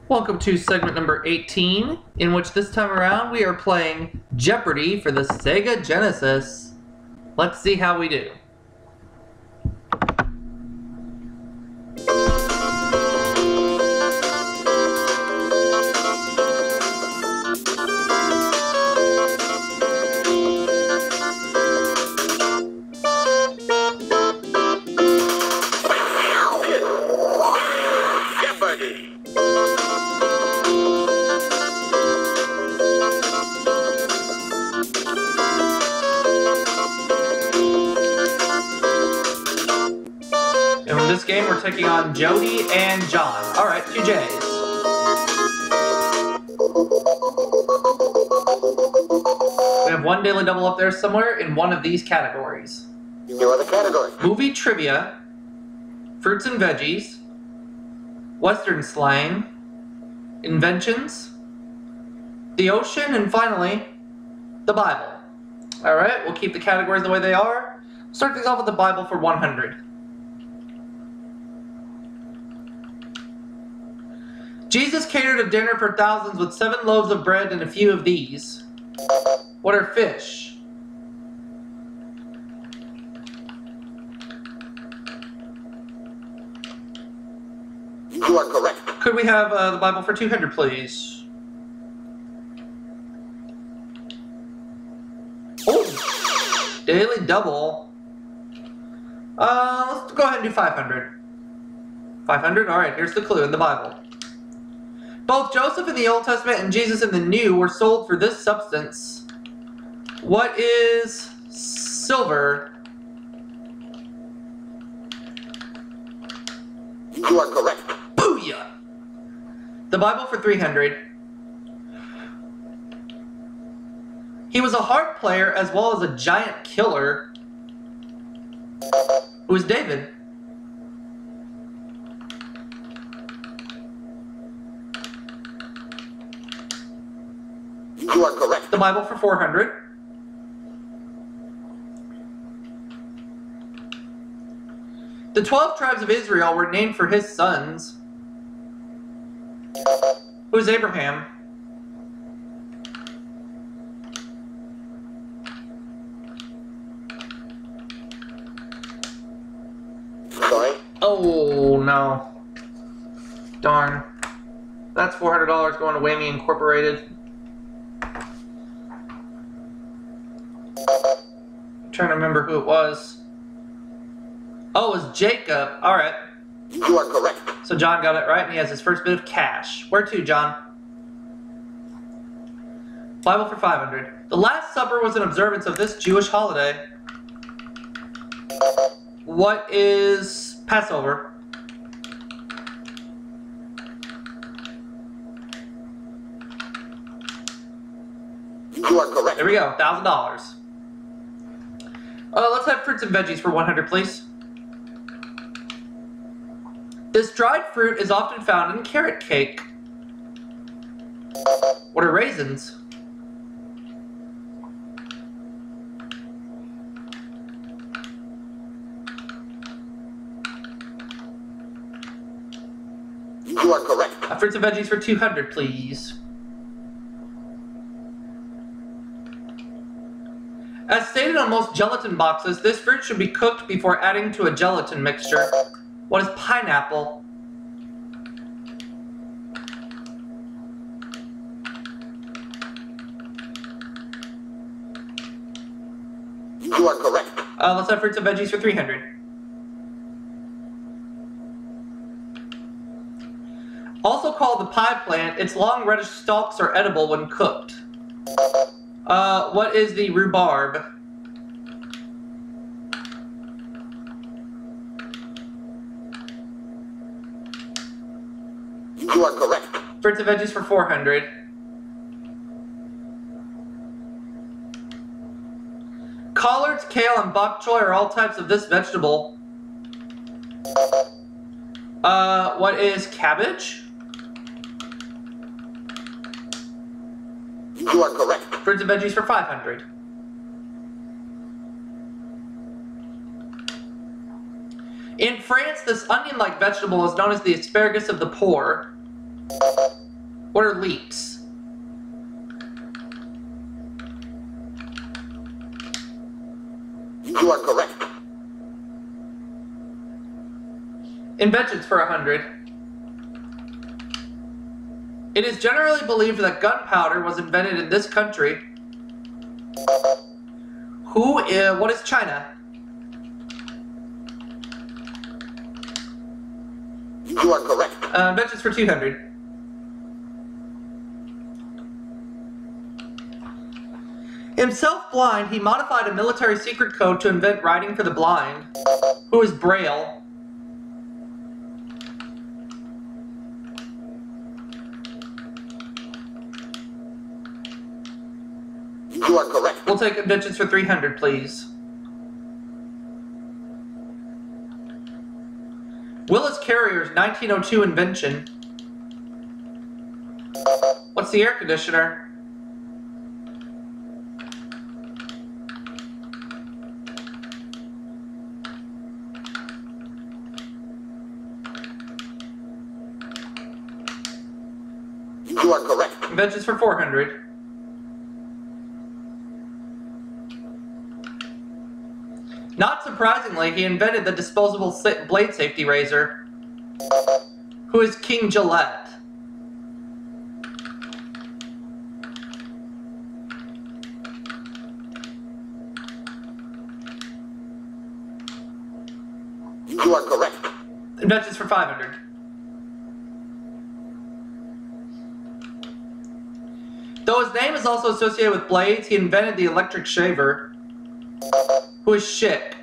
Welcome to segment number 18, in which this time around we are playing Jeopardy for the Sega Genesis. Let's see how we do. And in this game, we're taking on Jody and John. Alright, 2 J's. We have one daily double up there somewhere in one of these categories. You are the category. Movie trivia, fruits and veggies, Western slang, inventions, the ocean, and finally, the Bible. Alright, we'll keep the categories the way they are. Start these off with the Bible for 100. Jesus catered a dinner for thousands with 7 loaves of bread and a few of these. What are fish? You are correct. Could we have the Bible for 200, please? Oh! Daily double. Let's go ahead and do 500. 500? Alright, here's the clue in the Bible. Both Joseph in the Old Testament and Jesus in the New were sold for this substance. What is silver? You are correct. Booyah! The Bible for 300. He was a harp player as well as a giant killer. Who is David? You are correct. The Bible for 400. The 12 tribes of Israel were named for his sons. Who's Abraham? Sorry. Oh, no. Darn. That's $400 going to Whammy Incorporated. I'm trying to remember who it was. Oh, it was Jacob. Alright. You are correct. So John got it right, and he has his first bit of cash. Where to, John? Bible for 500. The Last Supper was an observance of this Jewish holiday. What is Passover? You are correct. There we go, $1,000. Let's have fruits and veggies for 100, please. This dried fruit is often found in carrot cake. What are raisins? You are correct. Fruits and veggies for 200, please. As stated on most gelatin boxes, this fruit should be cooked before adding to a gelatin mixture. What is pineapple? You are correct. Let's have fruits and veggies for 300. Also called the pie plant, its long reddish stalks are edible when cooked. What is the rhubarb? You are correct. Fruits and veggies for 400. Collards, kale, and bok choy are all types of this vegetable. What is cabbage? You are correct. Fruits and veggies for 500. In France, this onion-like vegetable is known as the asparagus of the poor. What are leaps? You are correct. Inventions for 100. It is generally believed that gunpowder was invented in this country. What is China? You are correct. Inventions for 200. Himself blind, he modified a military secret code to invent writing for the blind. Who is Braille? You are correct. We'll take inventions for 300, please. Willis Carrier's 1902 invention. What's the air conditioner? You are correct. Inventions for 400. Not surprisingly, he invented the disposable blade safety razor. Who is King Gillette? You are correct. Inventions for 500. Though his name is also associated with blades, he invented the electric shaver. Who is Schick?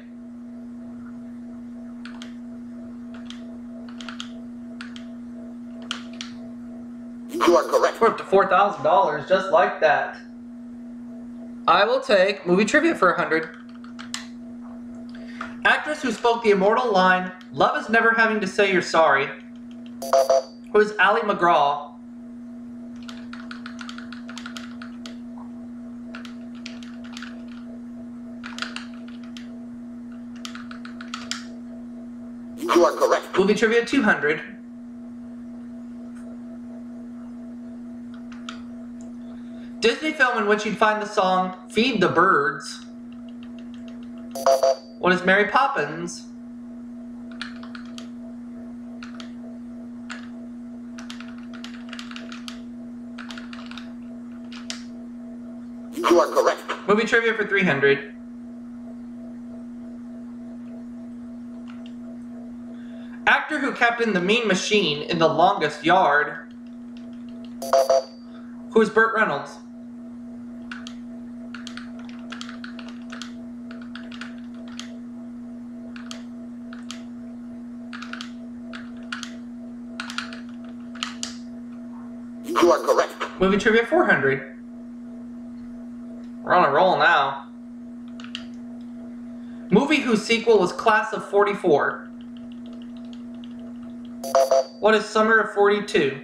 You are correct. We're up to $4,000, just like that. I will take movie trivia for 100. Actress who spoke the immortal line, "Love is never having to say you're sorry." Who is Ally McGraw? You are correct. Movie trivia 200. Disney film in which you'd find the song "Feed the Birds." What is Mary Poppins? You are correct. Movie trivia for 300. Actor who captained the Mean Machine in The Longest Yard. Who is Burt Reynolds? You are correct. Movie trivia 400. We're on a roll now. Movie whose sequel was Class of 44. What is Summer of 42?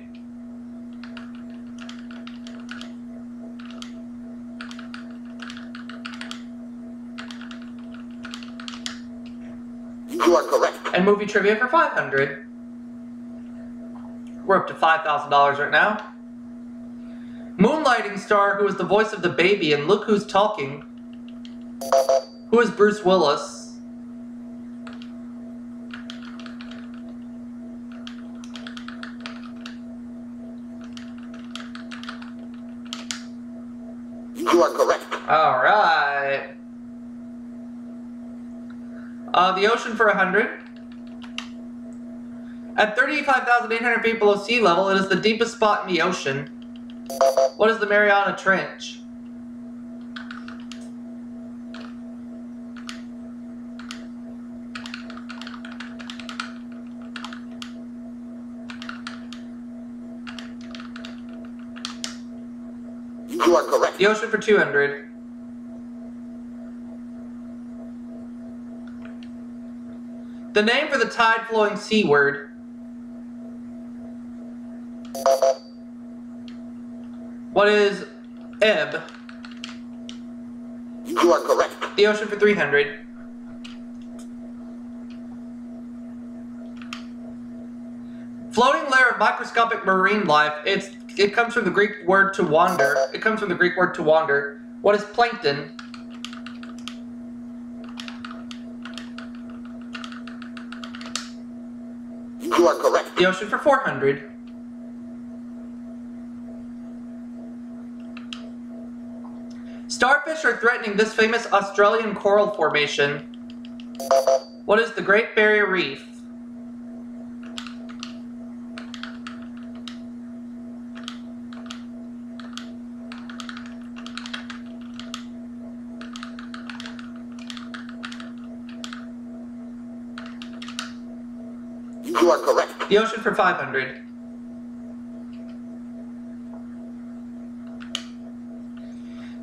You are correct. And movie trivia for 500. We're up to $5,000 right now. Moonlighting star who is the voice of the baby in Look Who's Talking. Who is Bruce Willis? You are correct. Alright. The ocean for 100. At 35,800 feet below sea level, it is the deepest spot in the ocean. What is the Mariana Trench? You are correct. The ocean for 200. The name for the tide-flowing seaward. What is ebb? You are correct. The ocean for 300. Floating layer of microscopic marine life. Its It comes from the Greek word to wander. It comes from the Greek word to wander. What is plankton? You are correct. The ocean for 400. Starfish are threatening this famous Australian coral formation. What is the Great Barrier Reef? You are correct. The ocean for 500.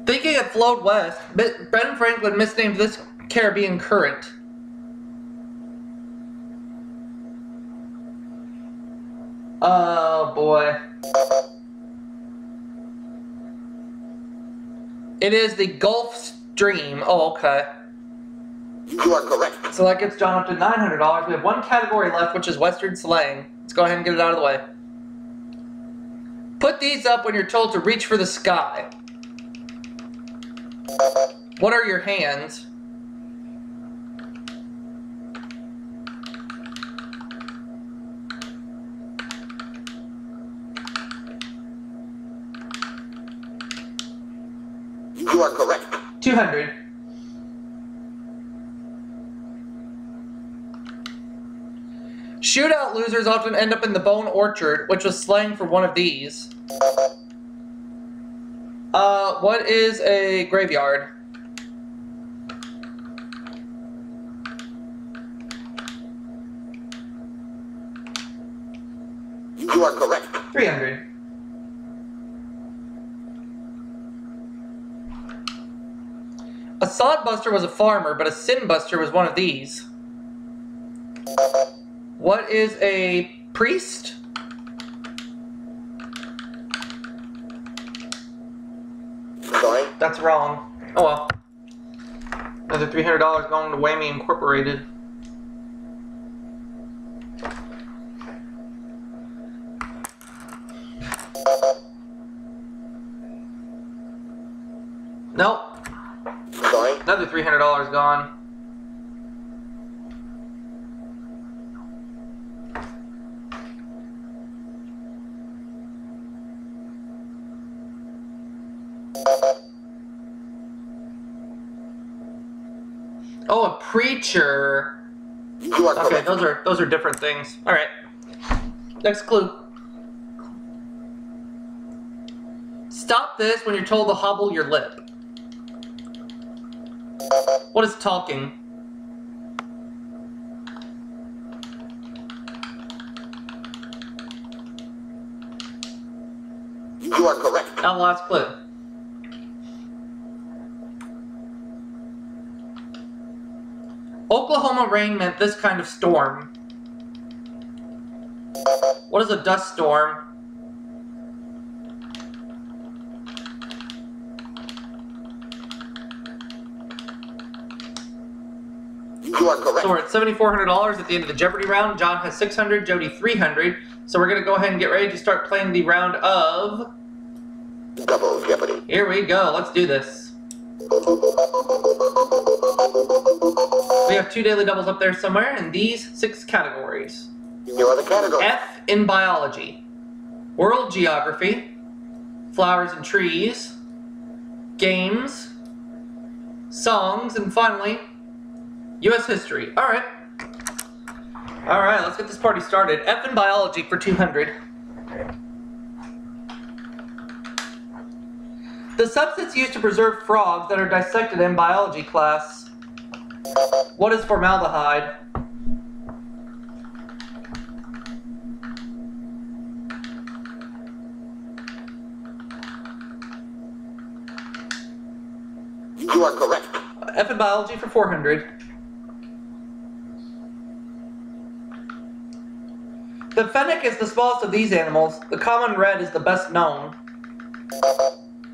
Thinking it flowed west, Ben Franklin misnamed this Caribbean current. Oh boy. It is the Gulf Stream. Oh, okay. You are correct. So that gets John up to $900. We have one category left, which is Western slang. Let's go ahead and get it out of the way. Put these up when you're told to reach for the sky. What are your hands? You are correct. 200. Shootout losers often end up in the Bone Orchard, which was slang for one of these. What is a graveyard? You are correct. 300. A sodbuster was a farmer, but a sinbuster was one of these. What is a priest? Sorry. That's wrong. Oh well. Another $300 going to Whammy Incorporated. Nope. Sorry. Another $300 gone. Oh, a preacher. You are Okay, correct. those are different things. All right. Next clue. Stop this when you're told to hobble your lip. What is talking? You are correct. Now, last clue. Oklahoma rain meant this kind of storm. What is a dust storm? You are correct. So we're at $7,400 at the end of the Jeopardy round. John has 600, Jody 300. So we're going to go ahead and get ready to start playing the round of... Double Jeopardy. Here we go. Let's do this. We have 2 daily doubles up there somewhere in these 6 categories. You are the category. F in biology. World geography. Flowers and trees. Games. Songs. And finally, U.S. history. Alright. Alright, let's get this party started. F in biology for 200. The substance used to preserve frogs that are dissected in biology class. What is formaldehyde? You are correct. F in biology for 400. The fennec is the smallest of these animals. The common red is the best known.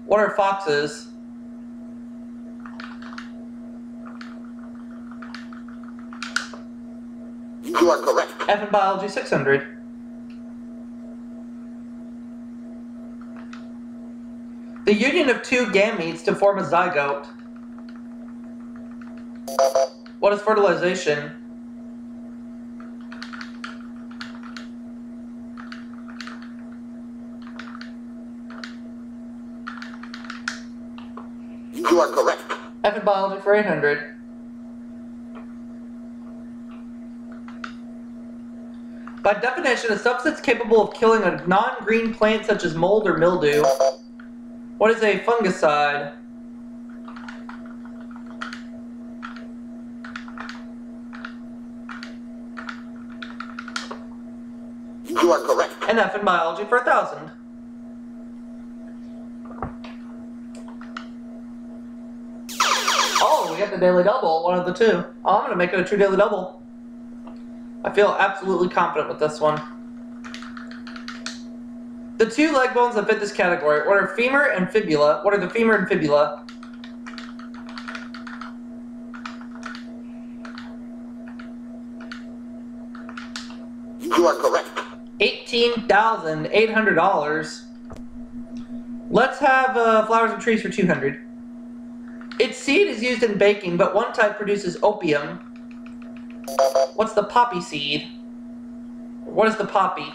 What are foxes? You are correct. F in biology 600. The union of two gametes to form a zygote. What is fertilization? You are correct. F in biology for 800. By definition, a substance capable of killing a non-green plant such as mold or mildew. What is a fungicide? You are correct. An F in biology for 1,000. Oh, we got the daily double, one of the two. Oh, I'm gonna make it a true daily double. I feel absolutely confident with this one. The two leg bones that fit this category. What are femur and fibula? What are the femur and fibula? You are correct. $18,800. Let's have flowers and trees for 200. Its seed is used in baking, but one type produces opium. What's the poppy seed? What is the poppy?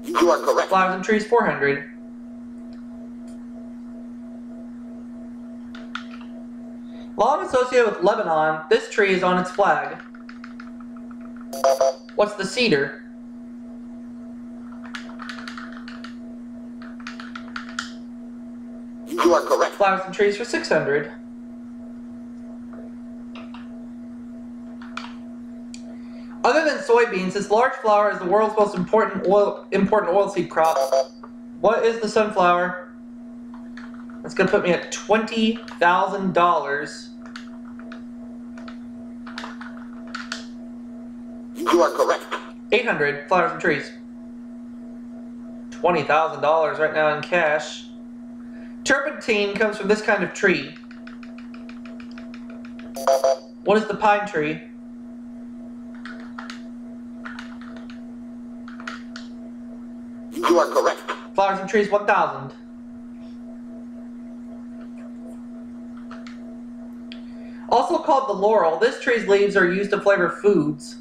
You are correct. Flowers and trees 400. Long associated with Lebanon, this tree is on its flag. What's the cedar? You are correct. Flowers and trees for 600. Other than soybeans, this large flower is the world's most important oilseed crop. What is the sunflower? That's gonna put me at $20,000. You are correct. 800. Flowers and trees. $20,000 right now in cash. Turpentine comes from this kind of tree. What is the pine tree? You are correct. Flowers and trees 1,000. Also called the laurel, this tree's leaves are used to flavor foods.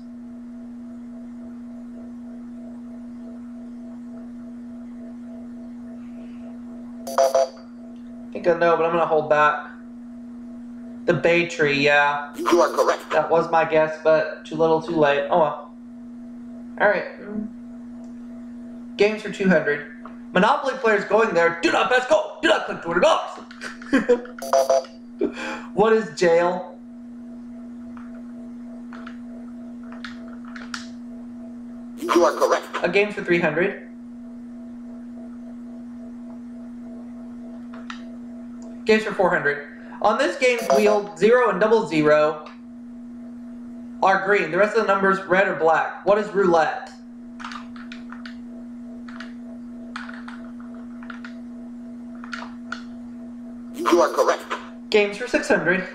I think I know, but I'm gonna hold back. The bay tree, yeah. You are correct. That was my guess, but too little, too late. Oh well. Alright. Games for 200. Monopoly players going there. Do not pass go! Do not click $200! What is jail? You are correct. A game for 300. Games for 400. On this game's wheel, 0 and 00 are green. The rest of the numbers red or black. What is roulette? You are correct. Games for 600.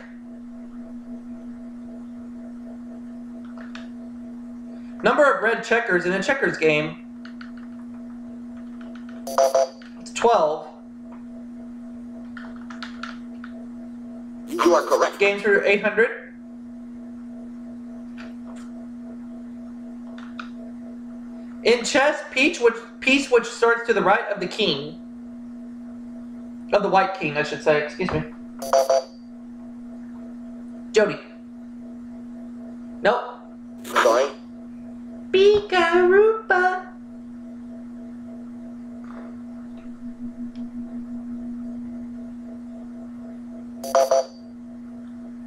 Number of red checkers in a checkers game. It's 12. You are correct. Games for 800. In chess, piece which starts to the right of the king. Of the white king, I should say. Excuse me. Jody. Nope. Sorry. Pika-roopa.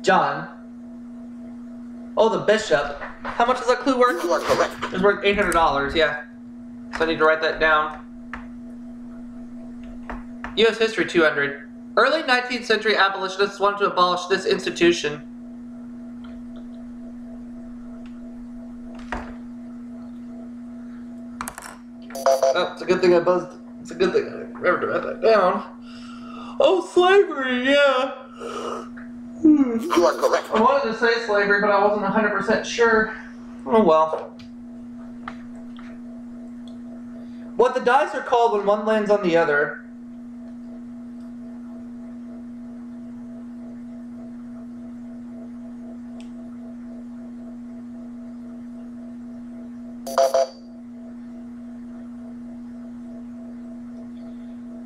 John. Oh, the bishop. How much is that clue worth? You are correct. It's worth $800, yeah. So I need to write that down. U.S. History 200. Early 19th century abolitionists wanted to abolish this institution. Oh, it's a good thing I buzzed. It's a good thing I remembered to write that down. Oh, slavery, yeah. You are correct. I wanted to say slavery, but I wasn't 100% sure. Oh well. What the dice are called when one lands on the other.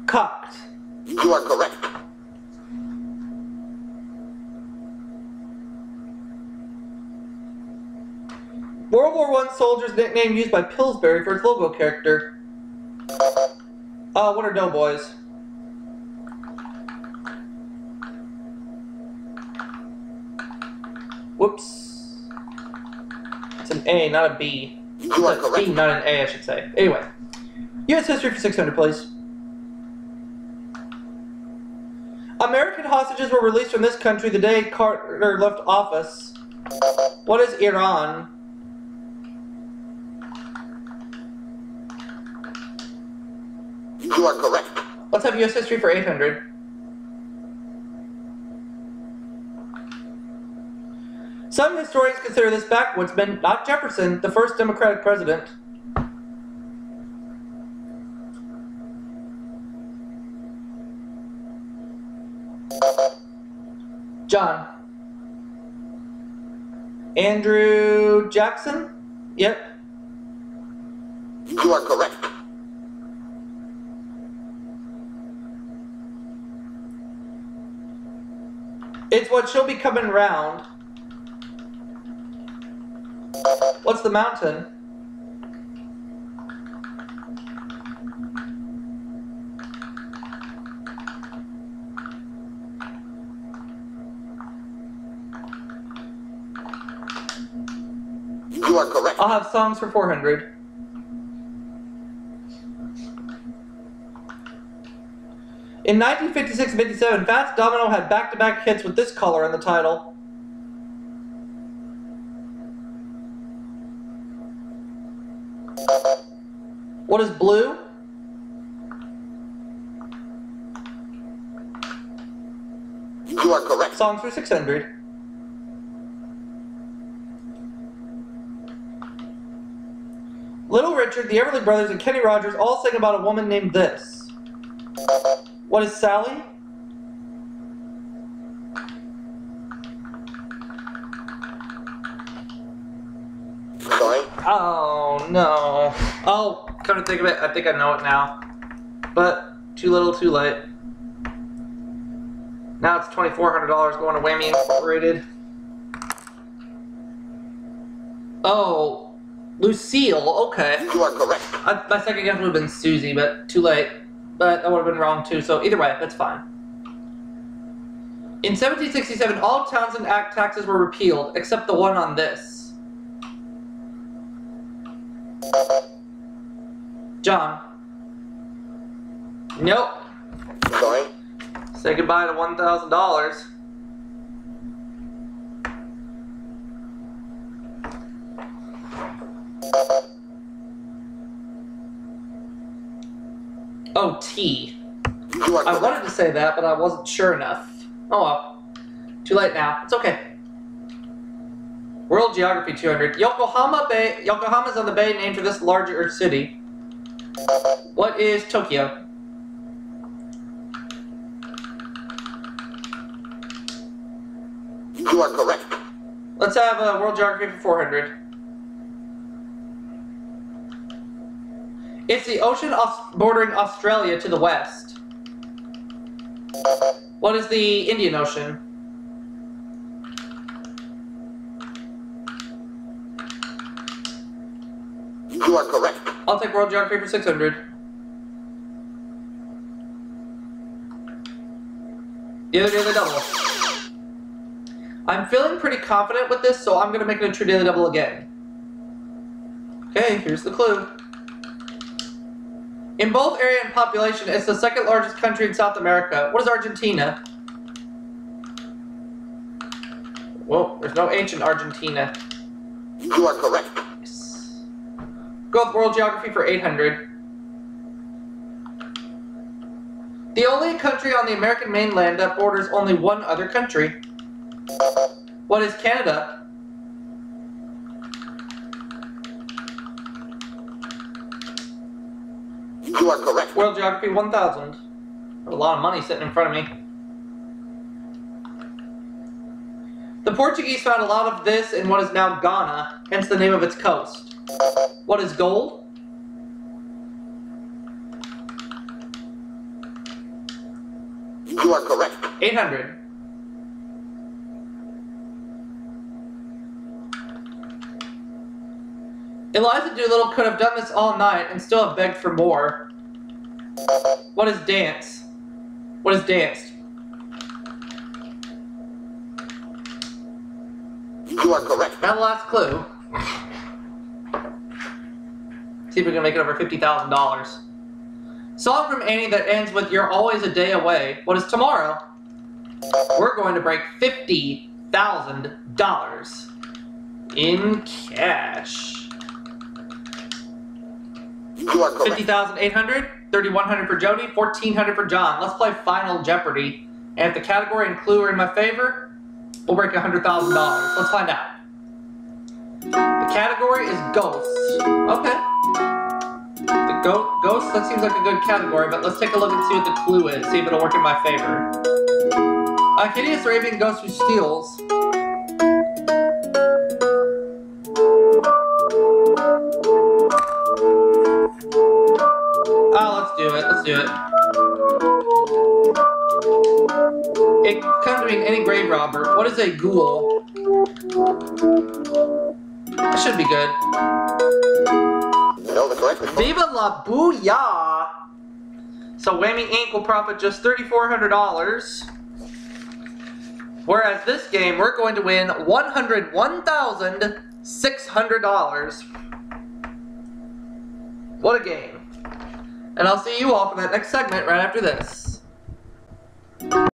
Cocked. You are correct. World War I soldier's nickname used by Pillsbury for its logo character. What are doughboys? Whoops. It's an A, not a B. You are It's a correct. B, not an A, I should say. Anyway. U.S. history for 600, please. American hostages were released from this country the day Carter left office. What is Iran? You are correct. Let's have U.S. history for 800. Some historians consider this backwoodsman, not Jefferson, the first Democratic president. John. Andrew Jackson? Yep. You are correct. It's what she'll be coming round. What's the mountain? You are correct. I'll have songs for 400. In 1956-57, Fats Domino had back-to-back hits with this color in the title. What is blue? You are correct. Songs for 600. Little Richard, the Everly Brothers, and Kenny Rogers all sing about a woman named this. What is Sally? Sorry. Oh, no. Oh, come to think of it, I think I know it now. But, too little, too late. Now it's $2,400 going to Whammy Incorporated. Oh, Lucille, okay. You are correct. My second guess would have been Susie, but too late. But that would have been wrong too, so either way, that's fine. In 1767, all Townsend Act taxes were repealed, except the one on this. John. Nope. Sorry. Say goodbye to $1,000. Oh, T. You are I correct. wanted to say that, but I wasn't sure enough. Oh well. Too late now. It's okay. World Geography 200. Yokohama's on the bay named for this larger city. What is Tokyo? You are correct. Let's have World Geography for 400. It's the ocean bordering Australia to the west. What is the Indian Ocean? You are correct. I'll take World Geography for 600. The other daily double. I'm feeling pretty confident with this, so I'm going to make it a true daily double again. Okay, here's the clue. In both area and population, it's the second largest country in South America. What is Argentina? Well, there's no H in Argentina. You are correct. Yes. Go with World Geography for 800. The only country on the American mainland that borders only one other country. What is Canada? You are correct. World Geography 1000. A lot of money sitting in front of me. The Portuguese found a lot of this in what is now Ghana, hence the name of its coast. What is gold? You are correct. 800. Eliza Doolittle could have done this all night and still have begged for more. What is dance? What is danced? You are correct. Now the last clue. See if we can make it over $50,000. Song from Annie that ends with "You're always a day away." What is tomorrow? We're going to break $50,000 in cash. You are correct. 50,800, 3,100 for Jody, 1,400 for John. Let's play Final Jeopardy. And if the category and clue are in my favor, we'll break $100,000. Let's find out. The category is ghosts. Okay. The ghosts, that seems like a good category, but let's take a look and see what the clue is. See if it'll work in my favor. A hideous Arabian ghost who steals. Oh, let's do it. Let's do it. It comes to mean any grave robber. What is a ghoul? That should be good. You know the correct response. Viva la booyah! So Whammy Inc. will profit just $3,400. Whereas this game, we're going to win $101,600. What a game. And I'll see you all for that next segment right after this.